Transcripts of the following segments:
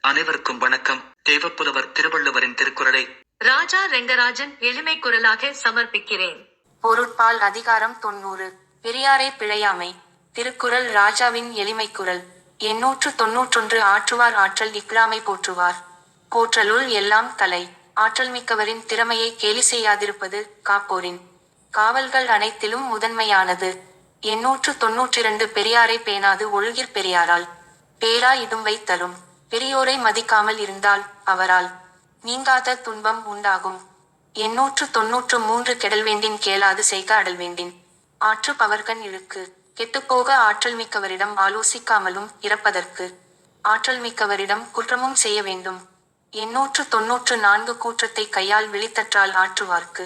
அனைவருக்கும் வணக்கம். தேவப்புலவர் திருவள்ளுவரின் திருக்குறளை ராஜா ரெங்கராஜன் எளிமை குரலாக சமர்ப்பிக்கிறேன். பொருட்பால் அதிகாரம் 90. பெரியாரை பிழையாமை. திருக்குறள் ராஜாவின் எளிமை குரல். 891. ஆற்றுவார் ஆற்றல் இக்லாமை போற்றுவார். போற்றலுள் எல்லாம் தலை. ஆற்றல் மிக்கவரின் திறமையை கேலி செய்யாதிருப்பது காப்போரின் காவல்கள் அனைத்திலும் முதன்மையானது. 892. பெரியாரை பேணாது ஒழுகிற் பெரியாரால் பேரா இடும்பை தரும். பெரியோரை மதிக்காமல் இருந்தால் அவரால் நீங்காத துன்பம் உண்டாகும். 893. கெடல்வேண்டின் கேளாது செய்க அடல்வேண்டின் ஆற்று பவர்கண் இழுக்கு. கெட்டுப்போக ஆற்றல் மிக்கவரிடம் ஆலோசிக்காமலும் இறப்பதற்கு ஆற்றல் மிக்கவரிடம் குற்றமும் செய்ய வேண்டும். 894. கூற்றத்தை கையால் விழித்தற்றால் ஆற்றுவார்க்கு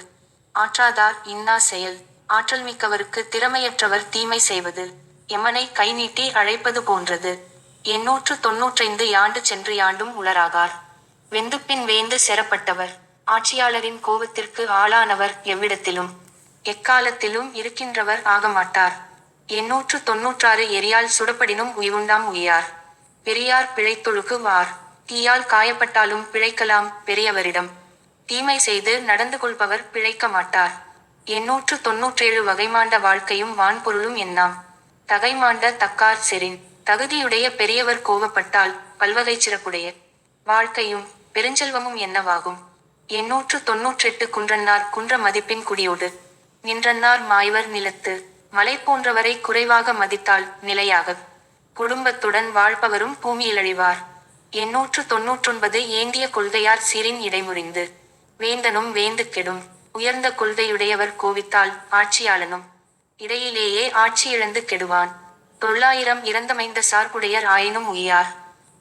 ஆற்றாதார் இன்னா செயல். ஆற்றல் மிக்கவருக்கு திறமையற்றவர் தீமை செய்வது எமனை கை நீட்டி அழைப்பது போன்றது. 895. யாண்டு சென்று யாண்டும் உளராகார். வெந்துப்பின் வேந்து செறப்பட்டவர். ஆட்சியாளரின் கோபத்திற்கு ஆளானவர் எவ்விடத்திலும் எக்காலத்திலும் இருக்கின்றவர் ஆகமாட்டார். 896. எரியால் சுடப்படினும் உய்வுண்டாம் உய்யார். பெரியார் பிழைத்தொழுகு வார். தீயால் காயப்பட்டாலும் பிழைக்கலாம் பெரியவரிடம். தீமை செய்து நடந்து கொள்பவர் பிழைக்க மாட்டார். 897. வகைமாண்ட வாழ்க்கையும் வான்பொருளும் என்னாம். தகைமாண்ட தக்கார் செறின். தகுதியுடைய பெரியவர் கோபப்பட்டால் பல்வகை சிறப்புடைய வாழ்க்கையும் பெருஞ்செல்வமும் என்னவாகும். 898. குன்றன்னார் குன்ற மதிப்பின் குடியோடு நின்றன்னார் மாய்வர் நிலத்து. மலை போன்றவரை குறைவாக மதித்தால் நிலையாக குடும்பத்துடன் வாழ்பவரும் பூமியிலழிவார். 899. ஏந்திய கொள்கையார் சீரின் இடைமுறிந்து வேந்தனும் வேந்து கெடும். உயர்ந்த கொள்கையுடையவர் கோவித்தால் ஆட்சியாளனும் இடையிலேயே ஆட்சி இழந்து கெடுவான். 900. இறந்தமைந்த சார்புடையர் ஆயினும் உய்யார்.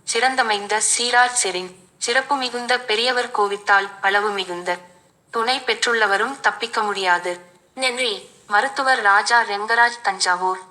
சிறந்தமைந்த சீரார் செறின். சிறப்பு மிகுந்த பெரியவர் கோவித்தால் அளவு மிகுந்த துணை பெற்றுள்ளவரும் தப்பிக்க முடியாது. நன்றி. மருத்துவர் ராஜா ரெங்கராஜ், தஞ்சாவூர்.